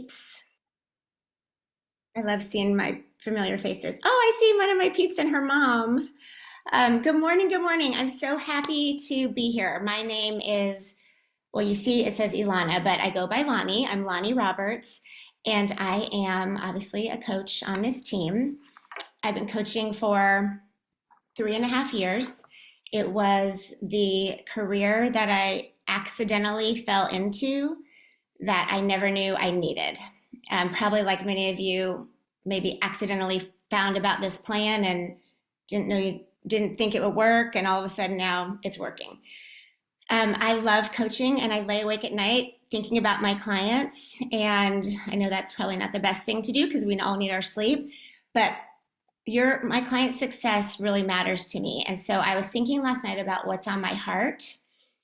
Peeps. I love seeing my familiar faces. Oh, I see one of my peeps and her mom. Good morning, good morning. I'm so happy to be here. My name is, well, you see it says Ilana, but I go by Loni. I'm Loni Roberts, and I am obviously a coach on this team. I've been coaching for 3.5 years. It was the career that I accidentally fell into that I never knew I needed. Probably like many of you, maybe accidentally found about this plan and didn't think it would work, and all of a sudden now it's working. I love coaching, and I lay awake at night thinking about my clients. And I know that's probably not the best thing to do because we all need our sleep, but my client's success really matters to me. And so I was thinking last night about what's on my heart,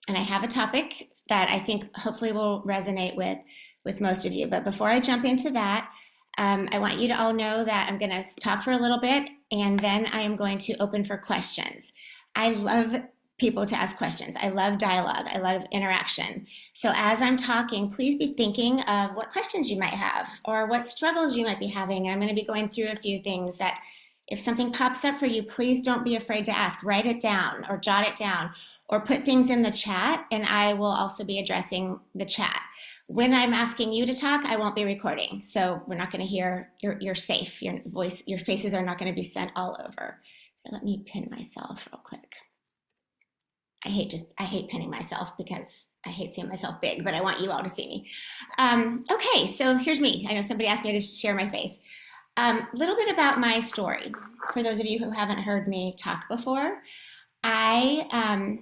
and I have a topic that I think hopefully will resonate with most of you. But before I jump into that, I want you to all know that I'm going to talk for a little bit, and then I am going to open for questions. I love people to ask questions. I love dialogue. I love interaction. So as I'm talking, please be thinking of what questions you might have or what struggles you might be having. And I'm going to be going through a few things that if something pops up for you, please don't be afraid to ask. Write it down or jot it down or put things in the chat, and I will also be addressing the chat. When I'm asking you to talk, I won't be recording. So we're not going to hear, you're safe. Your voice, your faces are not going to be sent all over. Let me pin myself real quick. I hate pinning myself because I hate seeing myself big, but I want you all to see me. Okay, so here's me. I know somebody asked me to share my face. Little bit about my story. For those of you who haven't heard me talk before, I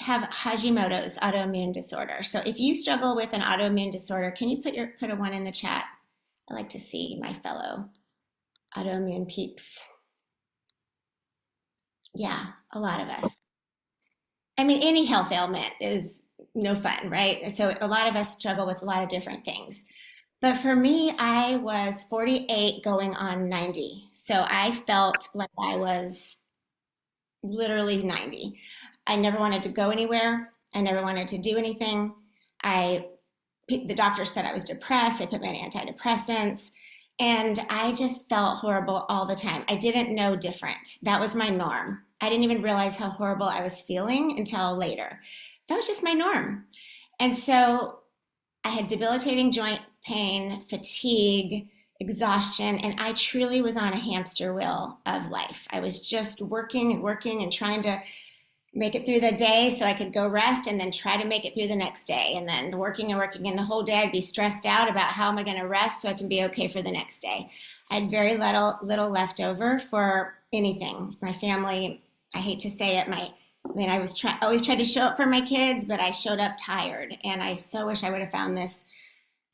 have Hashimoto's autoimmune disorder. So if you struggle with an autoimmune disorder, can you put a one in the chat? I like to see my fellow autoimmune peeps. Yeah, a lot of us. I mean, any health ailment is no fun, right? So a lot of us struggle with a lot of different things. But for me, I was 48 going on 90. So I felt like I was literally 90. I never wanted to go anywhere. I never wanted to do anything. The doctor said I was depressed. I put me on antidepressants, and I just felt horrible all the time. I didn't know different. That was my norm. I didn't even realize how horrible I was feeling until later. That was just my norm. And so I had debilitating joint pain, fatigue, exhaustion, and I truly was on a hamster wheel of life. I was just working and working and trying to make it through the day so I could go rest and then try to make it through the next day, and then working and working, and the whole day I'd be stressed out about how am I going to rest so I can be okay for the next day. I had very little left over for anything. My family, I hate to say it, I always tried to show up for my kids, but I showed up tired, and I so wish I would have found this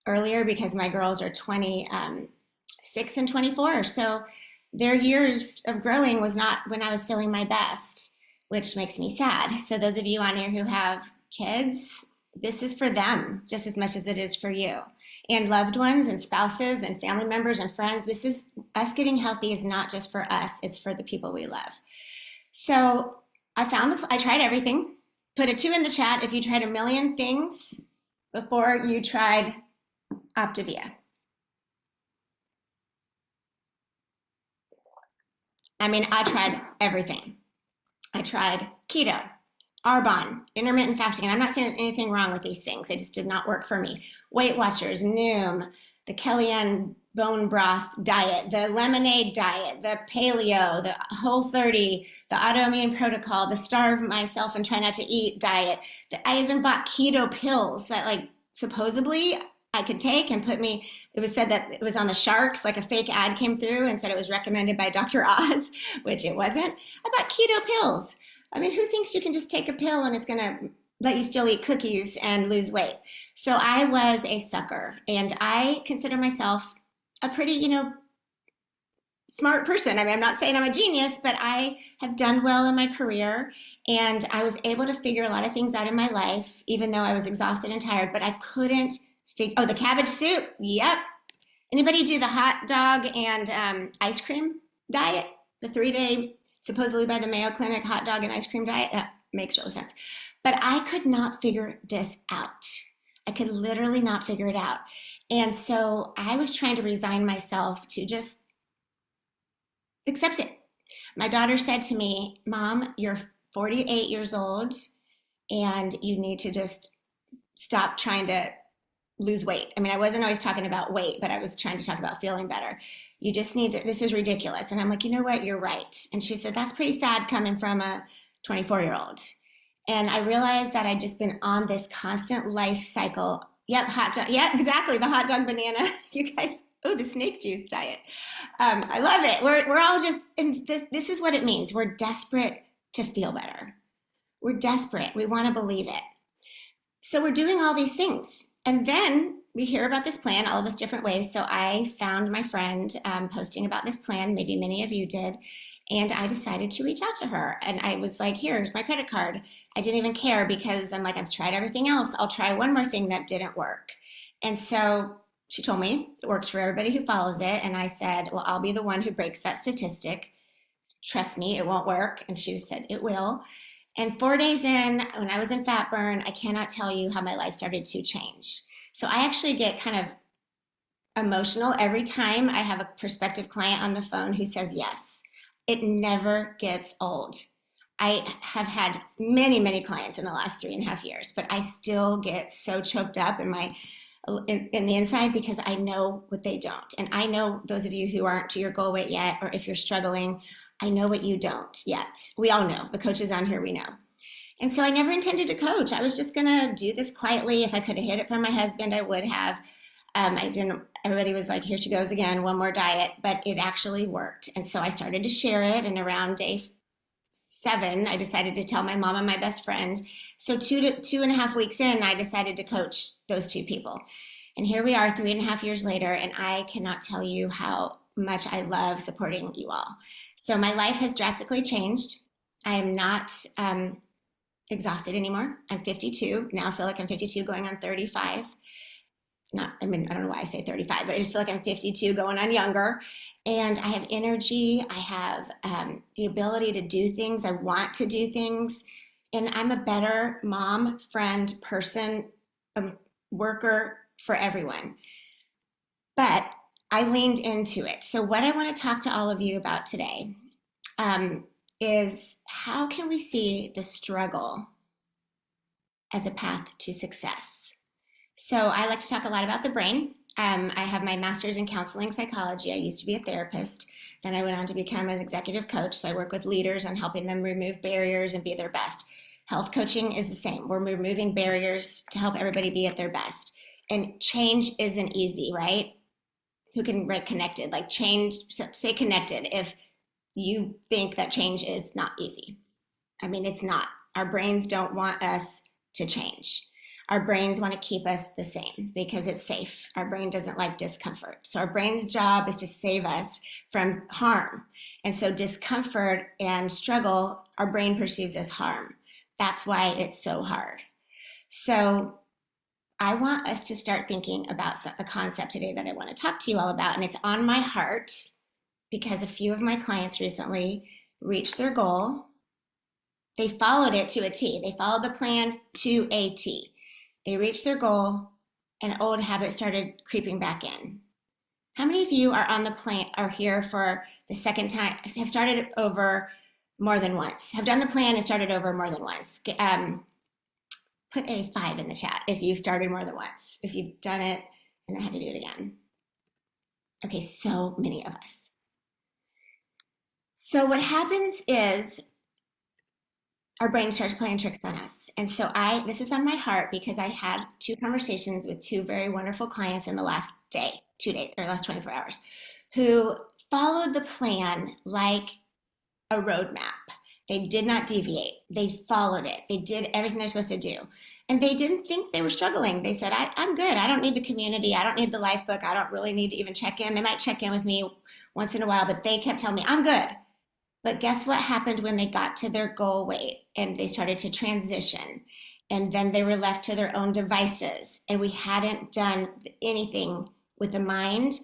earlier because my girls are 26 and 24, so their years of growing was not when I was feeling my best, which makes me sad. So those of you on here who have kids, this is for them just as much as it is for you. And loved ones and spouses and family members and friends, this is us getting healthy is not just for us, it's for the people we love. So I tried everything. Put a 2 in the chat if you tried a million things before you tried Optavia. I mean, I tried everything. I tried keto, Arbonne, intermittent fasting, and I'm not saying anything wrong with these things. They just did not work for me. Weight Watchers, Noom, the Kellyanne bone broth diet, the lemonade diet, the paleo, the Whole30, the autoimmune protocol, the starve myself and try not to eat diet. I even bought keto pills that like supposedly I could take and it was said that it was on the sharks, like a fake ad came through and said it was recommended by Dr. Oz, which it wasn't. I bought keto pills. I mean, who thinks you can just take a pill and it's gonna let you still eat cookies and lose weight? So I was a sucker, and I consider myself a pretty, smart person. I mean, I'm not saying I'm a genius, but I have done well in my career, and I was able to figure a lot of things out in my life, even though I was exhausted and tired, but I couldn't oh, the cabbage soup. Yep. Anybody do the hot dog and ice cream diet? The 3-day, supposedly by the Mayo Clinic, hot dog and ice cream diet? That makes real sense. But I could not figure this out. I could literally not figure it out. And so I was trying to resign myself to just accept it. My daughter said to me, Mom, you're 48 years old and you need to just stop trying to lose weight. I mean, I wasn't always talking about weight, but I was trying to talk about feeling better. You just need to, this is ridiculous. And I'm like, you know what? You're right. And she said, that's pretty sad coming from a 24-year-old. And I realized that I'd just been on this constant life cycle. Yep, hot dog. Yeah, exactly. The hot dog banana. You guys, oh, the snake juice diet. I love it. We're all just, and this is what it means. We're desperate to feel better. We're desperate. We want to believe it. So we're doing all these things. And then we hear about this plan, all of us different ways. So I found my friend posting about this plan, maybe many of you did, and I decided to reach out to her. And I was like, here's my credit card. I didn't even care because I'm like, I've tried everything else. I'll try one more thing that didn't work. And so she told me it works for everybody who follows it. And I said, well, I'll be the one who breaks that statistic. Trust me, it won't work. And she said, it will. And 4 days in, when I was in fat burn, I cannot tell you how my life started to change. So I actually get kind of emotional every time I have a prospective client on the phone who says yes. It never gets old. I have had many, many clients in the last 3.5 years, but I still get so choked up in the inside because I know what they don't. And I know those of you who aren't to your goal weight yet, or if you're struggling, I know what you don't yet. We all know. The coaches on here, we know. And so I never intended to coach. I was just going to do this quietly. If I could have hid it from my husband, I would have. I didn't, everybody was like, here she goes again, one more diet, but it actually worked. And so I started to share it. And around day 7, I decided to tell my mom and my best friend. So 2.5 weeks in, I decided to coach those 2 people. And here we are 3.5 years later, and I cannot tell you how much I love supporting you all. So my life has drastically changed. I am not exhausted anymore. I'm 52. Now I feel like I'm 52 going on 35. I don't know why I say 35, but I just feel like I'm 52 going on younger. And I have energy. I have the ability to do things. I want to do things. And I'm a better mom, friend, person, worker for everyone. But I leaned into it. So what I want to talk to all of you about today is how can we see the struggle as a path to success? So I like to talk a lot about the brain. I have my master's in counseling psychology. I used to be a therapist. Then I went on to become an executive coach. So I work with leaders on helping them remove barriers and be their best. Health coaching is the same. We're removing barriers to help everybody be at their best. And change isn't easy, right? Who can write connected? Like change, say connected if you think that change is not easy. I mean, it's not. Our brains don't want us to change. Our brains want to keep us the same because it's safe. Our brain doesn't like discomfort. So our brain's job is to save us from harm. And so discomfort and struggle, our brain perceives as harm. That's why it's so hard. So I want us to start thinking about a concept today that I want to talk to you all about. And it's on my heart because a few of my clients recently reached their goal. They followed it to a T. They followed the plan to a T. They reached their goal and old habits started creeping back in. How many of you are on the plan, are here for the second time, have started over more than once, have done the plan and started over more than once? Put a 5 in the chat if you've started more than once, if you've done it and then had to do it again. Okay, so many of us. So what happens is our brain starts playing tricks on us. And so this is on my heart because I had 2 conversations with 2 very wonderful clients in the last day, 2 days, or last 24 hours, who followed the plan like a roadmap. They did not deviate. They followed it. They did everything they're supposed to do. And they didn't think they were struggling. They said, I'm good. I don't need the community. I don't need the life book. I don't really need to even check in. They might check in with me once in a while, but they kept telling me, I'm good. But guess what happened when they got to their goal weight and they started to transition? And then they were left to their own devices. And we hadn't done anything with the mind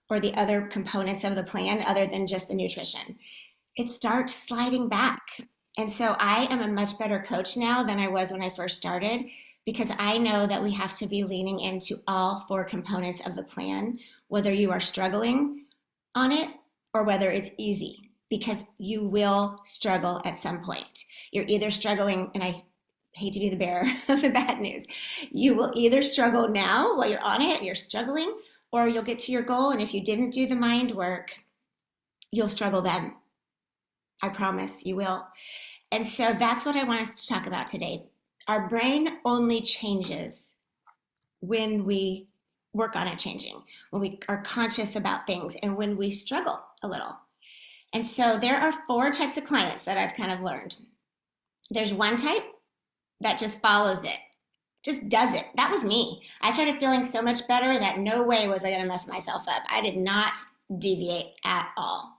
or the other components of the plan other than just the nutrition. It starts sliding back. And so I am a much better coach now than I was when I first started because I know that we have to be leaning into all four components of the plan, whether you are struggling on it or whether it's easy, because you will struggle at some point. You're either struggling, and I hate to be the bearer of the bad news, you will either struggle now while you're on it and you're struggling, or you'll get to your goal. And if you didn't do the mind work, you'll struggle then. I promise you will. And so that's what I want us to talk about today. Our brain only changes when we work on it changing, when we are conscious about things, and when we struggle a little. And so there are four types of clients that I've kind of learned. There's one type that just follows it, just does it. That was me. I started feeling so much better that no way was I going to mess myself up. I did not deviate at all.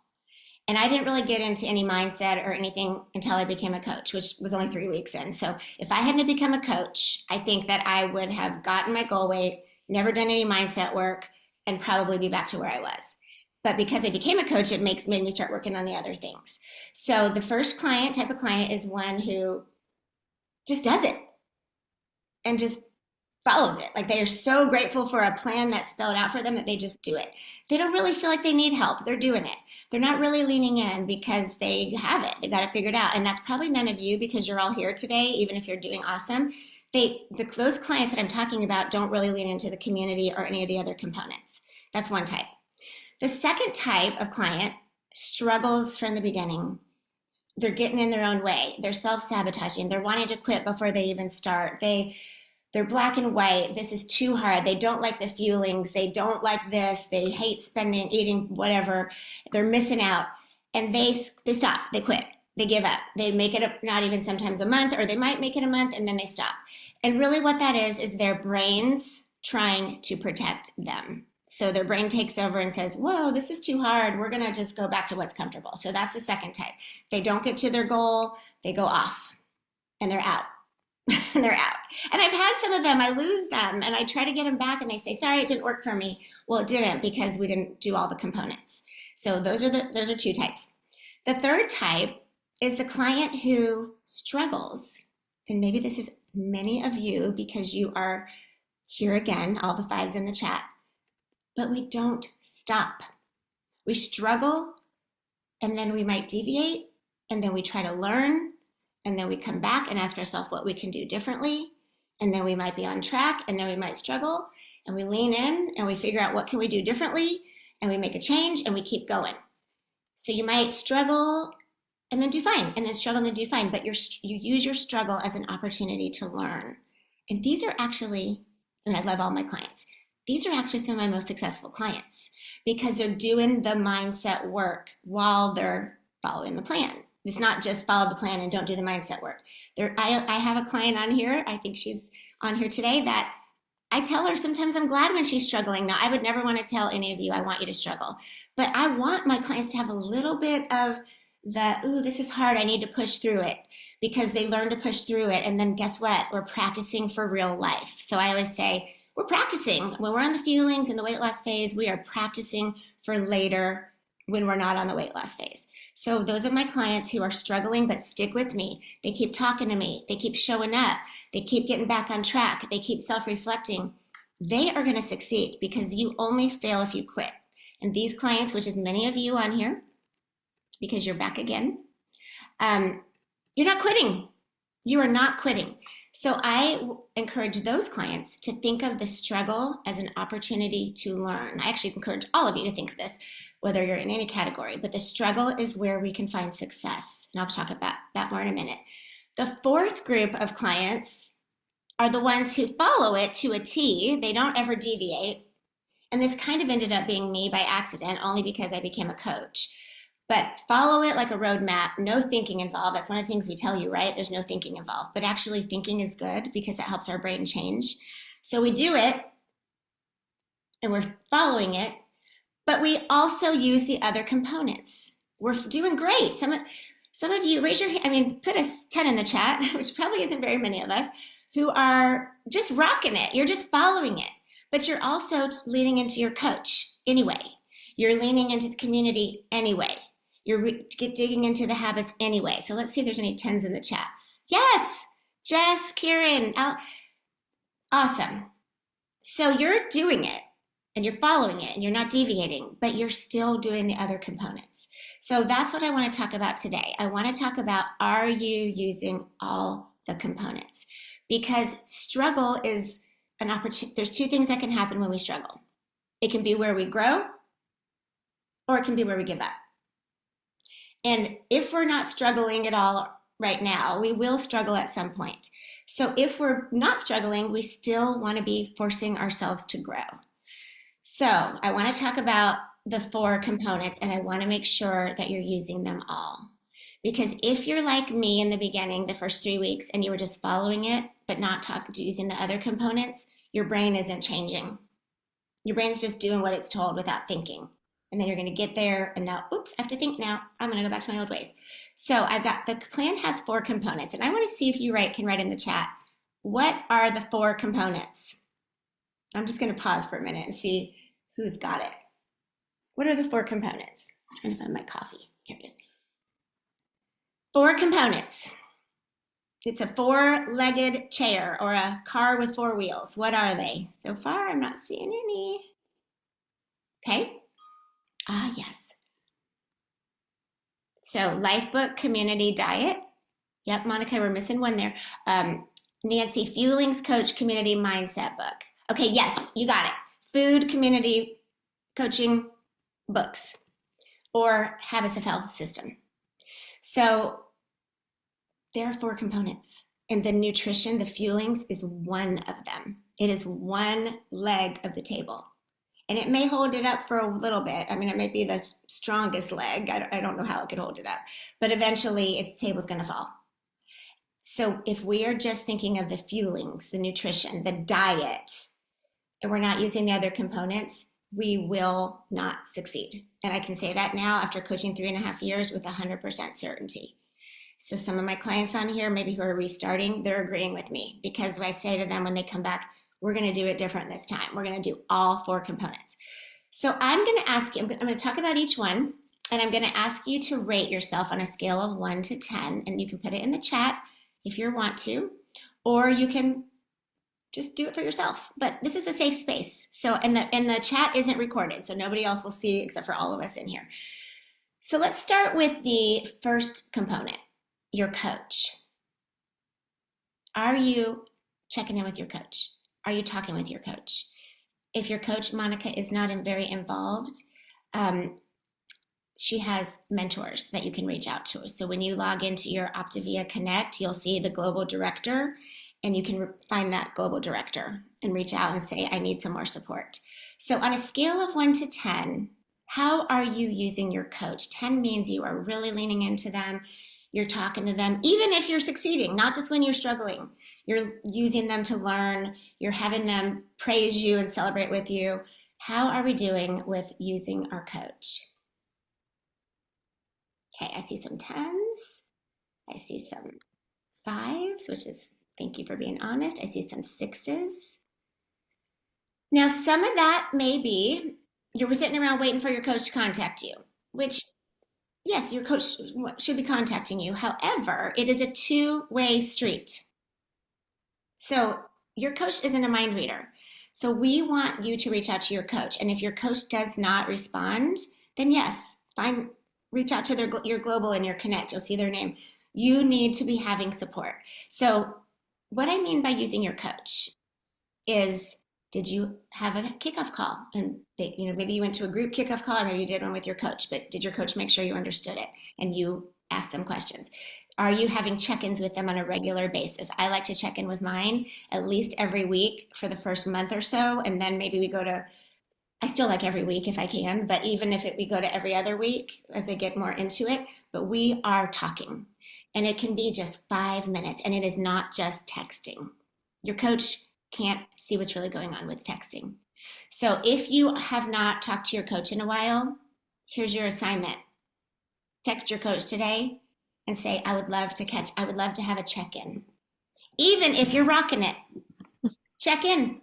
And I didn't really get into any mindset or anything until I became a coach, which was only 3 weeks in. So if I hadn't become a coach, I think that I would have gotten my goal weight, never done any mindset work, and probably be back to where I was. But because I became a coach, it made me start working on the other things. So the first type of client is one who just does it and just follows it. Like, they are so grateful for a plan that's spelled out for them that they just do it. They don't really feel like they need help. They're doing it. They're not really leaning in because they have it. They got it figured out. And that's probably none of you, because you're all here today, even if you're doing awesome. Those clients that I'm talking about don't really lean into the community or any of the other components. That's one type. The second type of client struggles from the beginning. They're getting in their own way. They're self-sabotaging. They're wanting to quit before they even start. They're black and white. This is too hard. They don't like the feelings. They don't like this. They hate eating, whatever. They're missing out. And they stop. They quit. They give up. They make it not even sometimes a month, or they might make it a month and then they stop. And really what that is their brains trying to protect them. So their brain takes over and says, whoa, this is too hard. We're going to just go back to what's comfortable. So that's the second type. They don't get to their goal. They go off and they're out. And they're out. And I've had some of them, I lose them and I try to get them back and they say, sorry, it didn't work for me. Well, it didn't, because we didn't do all the components. So those are two types. The third type is the client who struggles. And maybe this is many of you, because you are here again, all the fives in the chat. But we don't stop. We struggle, and then we might deviate, and then we try to learn, and then we come back and ask ourselves what we can do differently, and then we might be on track, and then we might struggle, and we lean in, and we figure out what can we do differently, and we make a change, and we keep going. So you might struggle and then do fine, and then struggle and then do fine, but you use your struggle as an opportunity to learn. And these are actually, and I love all my clients, these are actually some of my most successful clients, because they're doing the mindset work while they're following the plan. It's not just follow the plan and don't do the mindset work. I have a client on here, I think she's on here today, that I tell her sometimes I'm glad when she's struggling. Now, I would never want to tell any of you, I want you to struggle. But I want my clients to have a little bit of the, ooh, this is hard, I need to push through it, because they learn to push through it. And then guess what? We're practicing for real life. So I always say, we're practicing. When we're on the feelings in the weight loss phase, we are practicing for later when we're not on the weight loss phase. So those are my clients who are struggling, but stick with me. They keep talking to me. They keep showing up. They keep getting back on track. They keep self-reflecting. They are going to succeed, because you only fail if you quit. And these clients, which is many of you on here, because you're back again, you're not quitting. You are not quitting. So I encourage those clients to think of the struggle as an opportunity to learn. I actually encourage all of you to think of this, whether you're in any category, but the struggle is where we can find success. And I'll talk about that more in a minute. The fourth group of clients are the ones who follow it to a T. They don't ever deviate. And this kind of ended up being me by accident, only because I became a coach. But follow it like a roadmap, no thinking involved. That's one of the things we tell you, right? There's no thinking involved. But actually thinking is good, because it helps our brain change. So we do it, and we're following it, but we also use the other components. We're doing great. Some of you, raise your hand, put a 10 in the chat, which probably isn't very many of us, who are just rocking it. You're just following it, but you're also leaning into your coach anyway. You're leaning into the community anyway. You're digging into the habits anyway. So let's see if there's any 10s in the chats. Yes, Jess, Kieran, Awesome. So you're doing it and you're following it and you're not deviating, but you're still doing the other components. So that's what I want to talk about today. I want to talk about, are you using all the components? Because struggle is an opportunity. There's two things that can happen when we struggle. It can be where we grow, or it can be where we give up. And if we're not struggling at all right now, we will struggle at some point. So if we're not struggling, we still want to be forcing ourselves to grow. So I want to talk about the four components, and I want to make sure that you're using them all. Because if you're like me in the beginning, the first 3 weeks, and you were just following it, but not using the other components, your brain isn't changing. Your brain's just doing what it's told without thinking. And then you're going to get there and now, oops, I have to think now. I'm going to go back to my old ways. So I've got, the plan has four components, and I want to see if you can write in the chat, what are the four components? I'm just going to pause for a minute and see who's got it. What are the four components? I'm trying to find my coffee. Here it is. Four components. It's a four-legged chair or a car with four wheels. What are they? So far, I'm not seeing any. Okay. Ah, yes. So Lifebook, Community, Diet. Yep, Monica, we're missing one there. Nancy, Fuelings Coach, Community, Mindset book. Okay, yes, you got it. Food, Community, Coaching, books, or Habits of Health system. So there are four components. And the nutrition, the fuelings, is one of them. It is one leg of the table. And it may hold it up for a little bit. I mean, it may be the strongest leg. I don't know how it could hold it up. But eventually, the table's going to fall. So if we are just thinking of the fuelings, the nutrition, the diet, and we're not using the other components, we will not succeed. And I can say that now after coaching 3.5 years with 100% certainty. So some of my clients on here, maybe who are restarting, they're agreeing with me, because I say to them when they come back, we're going to do it different this time. We're going to do all four components. So I'm going to ask you, I'm going to talk about each one, and I'm going to ask you to rate yourself on a scale of 1 to 10, and you can put it in the chat if you want to, or you can just do it for yourself. But this is a safe space. So, and the chat isn't recorded, so nobody else will see except for all of us in here. So let's start with the first component, your coach. Are you checking in with your coach? Are you talking with your coach? If your coach, Monica, is not very involved, she has mentors that you can reach out to. So when you log into your Optavia Connect, you'll see the global director, and you can find that global director and reach out and say, I need some more support. So on a scale of 1 to 10, how are you using your coach? 10 means you are really leaning into them. You're talking to them, even if you're succeeding, not just when you're struggling. You're using them to learn. You're having them praise you and celebrate with you. How are we doing with using our coach? Okay, I see some 10s. I see some 5s, which is thank you for being honest. I see some 6s. Now, some of that may be you were sitting around waiting for your coach to contact you, which, yes, your coach should be contacting you. However, it is a two-way street. So your coach isn't a mind reader. So we want you to reach out to your coach. And if your coach does not respond, then yes, reach out to your global and your connect. You'll see their name. You need to be having support. So what I mean by using your coach is, did you have a kickoff call? And maybe you went to a group kickoff call, or maybe you did one with your coach, but did your coach make sure you understood it and you asked them questions? Are you having check-ins with them on a regular basis? I like to check in with mine at least every week for the first month or so, and then maybe we go to, I still like every week if I can, but even if we go to every other week as they get more into it, but we are talking. And it can be just 5 minutes, and it is not just texting. Your coach can't see what's really going on with texting. So if you have not talked to your coach in a while, here's your assignment. Text your coach today and say, I would love to have a check-in. Even if you're rocking it, check in,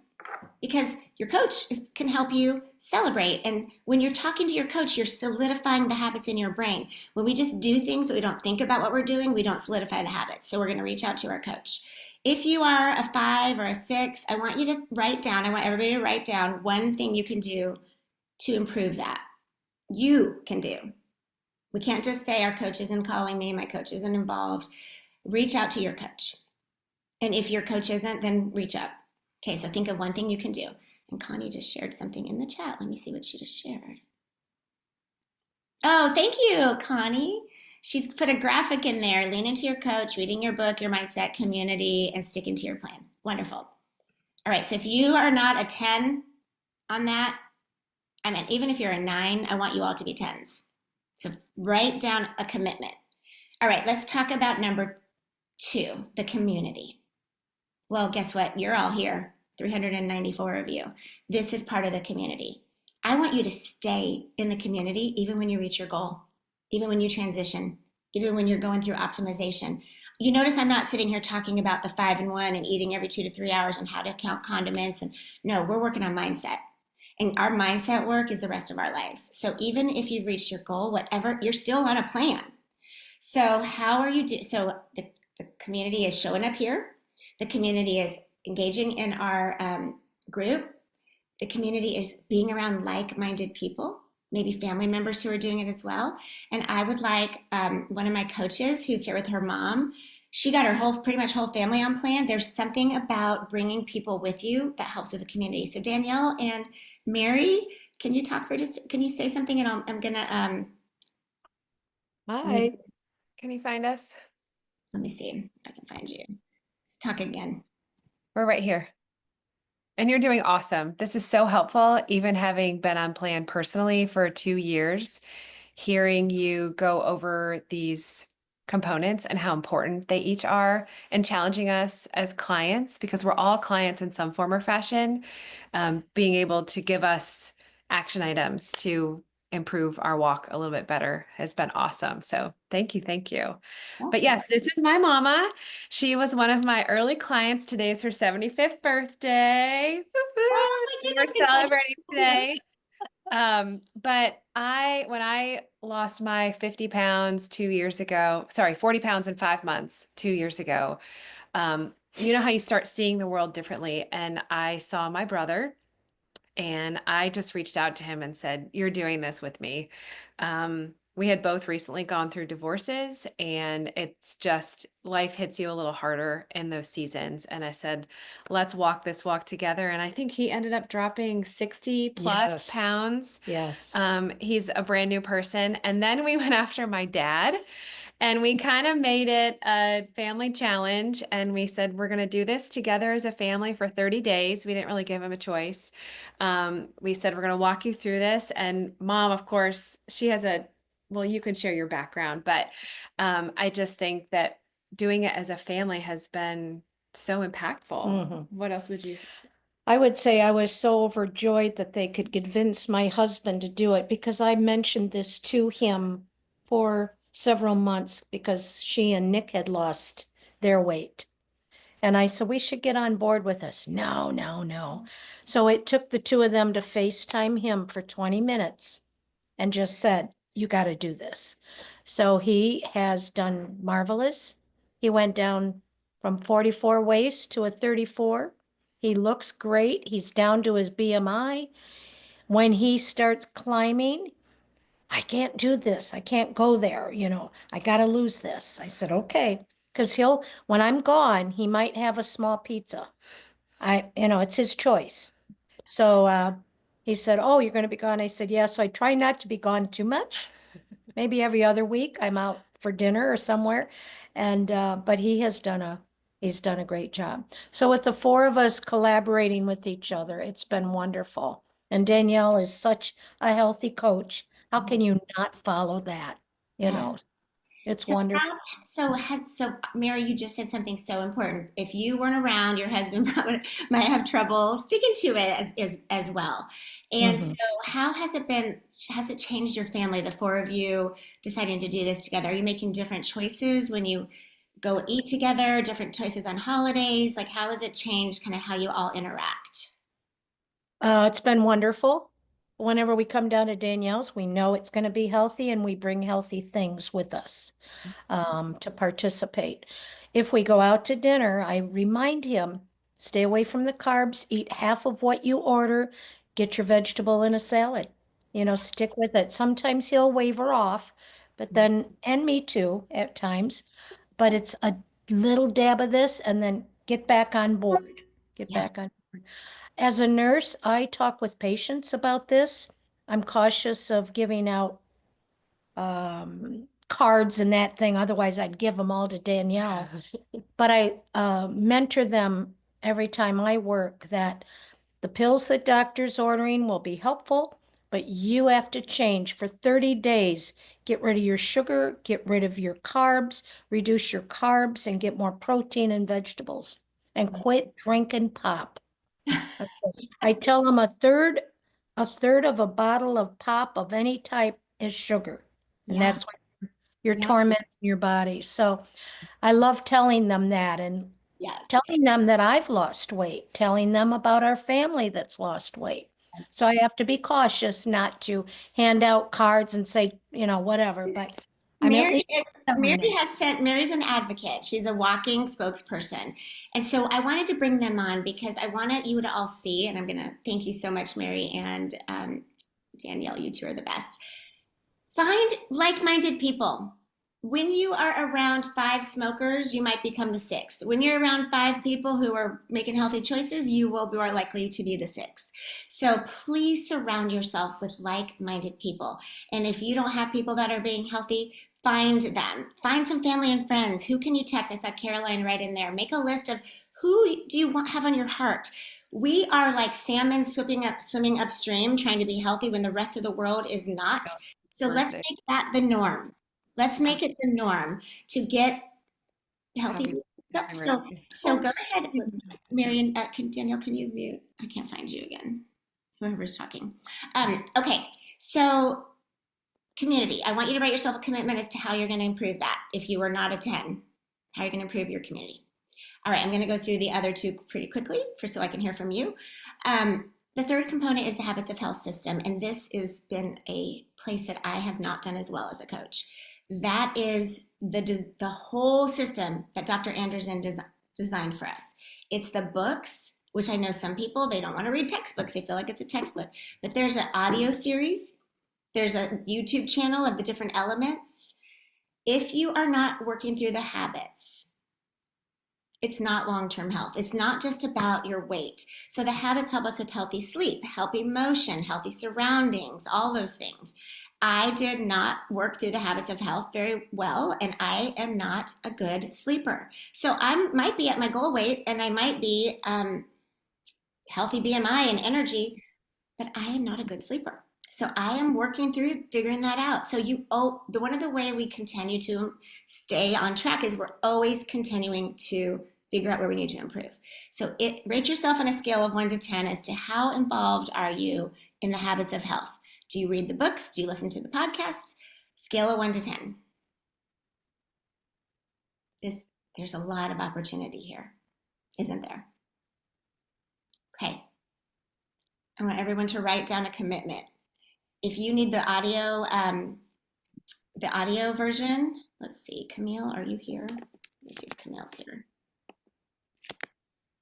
because your coach can help you celebrate. And when you're talking to your coach, you're solidifying the habits in your brain. When we just do things but we don't think about what we're doing, we don't solidify the habits. So we're going to reach out to our coach. If you are a 5 or a 6, I want you to write down, I want everybody to write down one thing you can do to improve that. You can do. We can't just say our coach isn't calling me, my coach isn't involved. Reach out to your coach. And if your coach isn't, then reach out. Okay, so think of one thing you can do. And Connie just shared something in the chat. Let me see what she just shared. Oh, thank you, Connie. She's put a graphic in there. Lean into your coach, reading your book, your mindset, community, and sticking to your plan. Wonderful. All right, so if you are not a 10 on that, I mean, even if you're a 9, I want you all to be 10s. So write down a commitment. All right, let's talk about number 2, the community. Well, guess what? You're all here, 394 of you. This is part of the community. I want you to stay in the community even when you reach your goal, even when you transition, even when you're going through optimization. You notice I'm not sitting here talking about the 5 and 1 and eating every 2 to 3 hours and how to count condiments. And no, we're working on mindset. And our mindset work is the rest of our lives. So even if you've reached your goal, whatever, you're still on a plan. So how are you so the community is showing up here. The community is engaging in our group. The community is being around like-minded people, maybe family members who are doing it as well. And I would like one of my coaches who's here with her mom. She got her pretty much whole family on plan. There's something about bringing people with you that helps with the community. So Danielle and Mary, can you talk for just, can you say something? And I'm gonna, Hi. Can you find us? let me see if I can find you. Let's talk again. We're right here. And you're doing awesome. This is so helpful, even having been on plan personally for 2 years, hearing you go over these components and how important they each are, and challenging us as clients, because we're all clients in some form or fashion, being able to give us action items to improve our walk a little bit better has been awesome. So thank you. Thank you. But Awesome. yes, this is my mama. She was one of my early clients. Today is her 75th birthday. Oh Woo-hoo! my We're goodness, celebrating congratulations. today. But when I lost my 50 pounds 2 years ago, sorry, 40 pounds in 5 months 2 years ago, you know how you start seeing the world differently. And I saw my brother, and I just reached out to him and said, "You're doing this with me." We had both recently gone through divorces, and it's just life hits you a little harder in those seasons. And I said, "Let's walk this walk together." And I think he ended up dropping 60 plus Yes, pounds. yes. He's a brand new person. And then we went after my dad. And we kind of made it a family challenge. And we said, we're going to do this together as a family for 30 days. We didn't really give him a choice. We said, we're going to walk you through this. And mom, of course, she has well, you can share your background, but I just think that doing it as a family has been so impactful. Mhm. What else would you? I would say I was so overjoyed that they could convince my husband to do it because I mentioned this to him for several months because she and Nick had lost their weight. And I said, we should get on board with this. No, no, no. So it took the two of them to FaceTime him for 20 minutes and just said, you got to do this. So he has done marvelous. He went down from 44 waist to a 34. He looks great. He's down to his BMI. When he starts climbing, I can't do this. I can't go there. I got to lose this. I said, okay. Because when I'm gone, he might have a small pizza. It's his choice. So he said, oh, you're going to be gone. I said, yeah. So I try not to be gone too much. Maybe every other week I'm out for dinner or somewhere. And but he's done a great job. So with the four of us collaborating with each other, it's been wonderful. And Danielle is such a healthy coach. How can you not follow that? You Yeah. know, it's So wonderful. so Mary, you just said something so important. If you weren't around, your husband probably might have trouble sticking to it as well. And so Mhm. how has it been, has it changed your family, the four of you deciding to do this together? Are you making different choices when you go eat together, different choices on holidays? Like how has it changed kind of how you all interact? It's been wonderful. whenever we come down to Danielle's, we know it's going to be healthy and we bring healthy things with us to participate. If we go out to dinner, I remind him, stay away from the carbs, eat half of what you order, get your vegetable in a salad. You know, stick with it. Sometimes he'll waver off, but then, and me too at times, but it's a little dab of this and then get back on board. Get Yes. back on. As a nurse, I talk with patients about this. I'm cautious of giving out cards and that thing. Otherwise, I'd give them all to Danielle. But I mentor them every time I work that the pills that doctor's ordering will be helpful, but you have to change for 30 days. Get rid of your sugar, get rid of your carbs, reduce your carbs, and get more protein and vegetables. And quit drinking pop. I tell them a third of a bottle of pop of any type is sugar. And Yeah. that's what you're Yeah. tormenting your body. So I love telling them that and Yes. telling them that I've lost weight, telling them about our family that's lost weight. So I have to be cautious not to hand out cards and say, whatever, but I'm at Mary least is, telling them. Mary's an advocate. She's a walking spokesperson. And so I wanted to bring them on because I wanted you to all see, and I'm going to thank you so much, Mary and Danielle, you two are the best. Find like-minded people. When you are around five smokers, you might become the sixth. When you're around five people who are making healthy choices, you will be more likely to be the sixth. So please surround yourself with like-minded people. And if you don't have people that are being healthy, find them. Find some family and friends. Who can you text? I saw Caroline right in there. Make a list of who do you want have on your heart. We are like salmon swimming upstream, trying to be healthy when the rest of the world is not. So let's Birthday. make that the norm. Let's make it the norm to get healthy. Happy So go ahead, Marion. Danielle, can you mute? I can't find you again. Whoever's talking. Okay, so community. I want you to write yourself a commitment as to how you're going to improve that. If you are not a 10, how are you going to improve your community? All right, I'm going to go through the other two pretty quickly so I can hear from you. The third component is the habits of health system, and this has been a place that I have not done as well as a coach. That is the whole system that Dr. Anderson designed for us. It's the books, which I know some people, they don't want to read textbooks. They feel like it's a textbook. But there's an audio series. There's a YouTube channel of the different elements. If you are not working through the habits, it's not long-term health. It's not just about your weight. So the habits help us with healthy sleep, healthy motion, healthy surroundings, all those things. I did not work through the habits of health very well, and I am not a good sleeper. So I might be at my goal weight, and I might be healthy BMI and energy, but I am not a good sleeper. So I am working through figuring that out. So one of the way we continue to stay on track is we're always continuing to figure out where we need to improve. So rate yourself on a scale of 1 to 10 as to how involved are you in the habits of health. Do you read the books? Do you listen to the podcasts? Scale of 1 to 10. There's a lot of opportunity here, isn't there? Okay. I want everyone to write down a commitment. If you need the audio version, let's see, Camille, are you here? Let me see if Camille's here.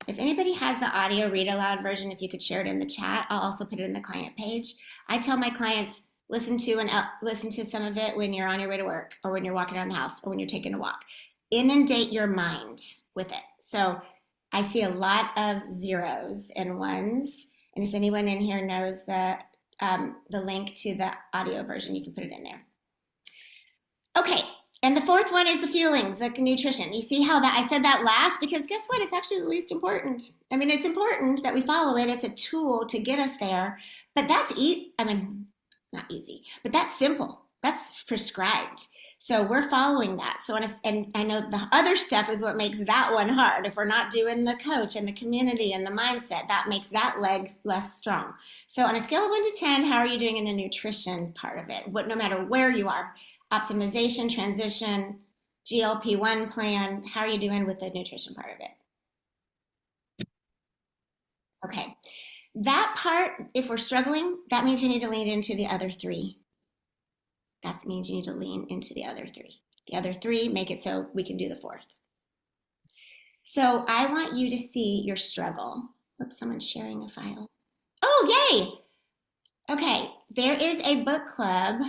If anybody has the audio read aloud version, if you could share it in the chat, I'll also put it in the client page. I tell my clients, listen to some of it when you're on your way to work or when you're walking around the house or when you're taking a walk. Inundate your mind with it. So I see a lot of zeros and ones. And if anyone in here knows the link to the audio version, you can put it in there. Okay, and the fourth one is the fuelings, the nutrition. You see how that I said that last? Because guess what? It's actually the least important. I mean, it's important that we follow it. It's a tool to get us there. But that's not easy, but that's simple. That's prescribed. So we're following that. So and I know the other stuff is what makes that one hard. If we're not doing the coach and the community and the mindset, that makes that leg less strong. So on a scale of 1 to 10, how are you doing in the nutrition part of it? No matter where you are, optimization, transition, GLP-1 plan, how are you doing with the nutrition part of it? Okay. That part, if we're struggling, that means we need to lean into the other three. That means you need to lean into the other three. The other three make it so we can do the fourth. So I want you to see your struggle. Oops, someone's sharing a file. Oh, yay! Okay, there is a book club.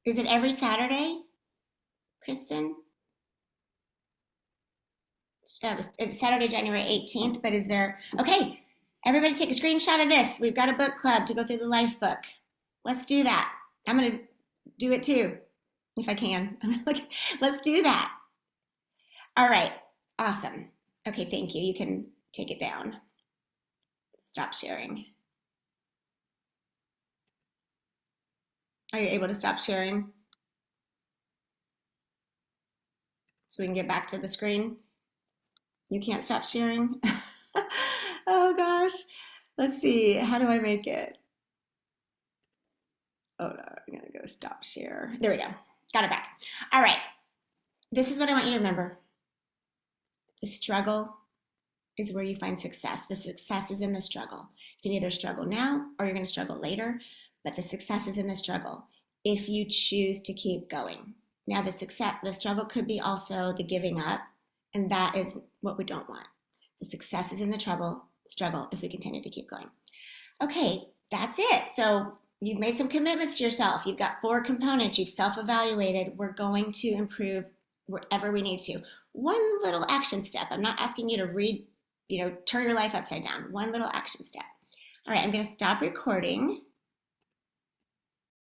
Is it every Saturday, Kristen? It's Saturday, January 18th, but is there, okay, everybody take a screenshot of this. We've got a book club to go through the life book. Let's do that. I'm gonna do it too, if I can. Let's do that. All right, awesome. Okay, thank you. You can take it down. Stop sharing. Are you able to stop sharing? So we can get back to the screen? You can't stop sharing? Oh gosh. Let's see. How do I make it? Oh no, I'm gonna go stop share. There we go. Got it back. All right. This is what I want you to remember. The struggle is where you find success. The success is in the struggle. You can either struggle now or you're going to struggle later, but the success is in the struggle if you choose to keep going. Now the struggle could be also the giving up, and that is what we don't want. The success is in the struggle if we continue to keep going. Okay, that's it. So you've made some commitments to yourself. You've got 4 components. You've self-evaluated. We're going to improve wherever we need to. One little action step. I'm not asking you to turn your life upside down. One little action step. All right, I'm going to stop recording.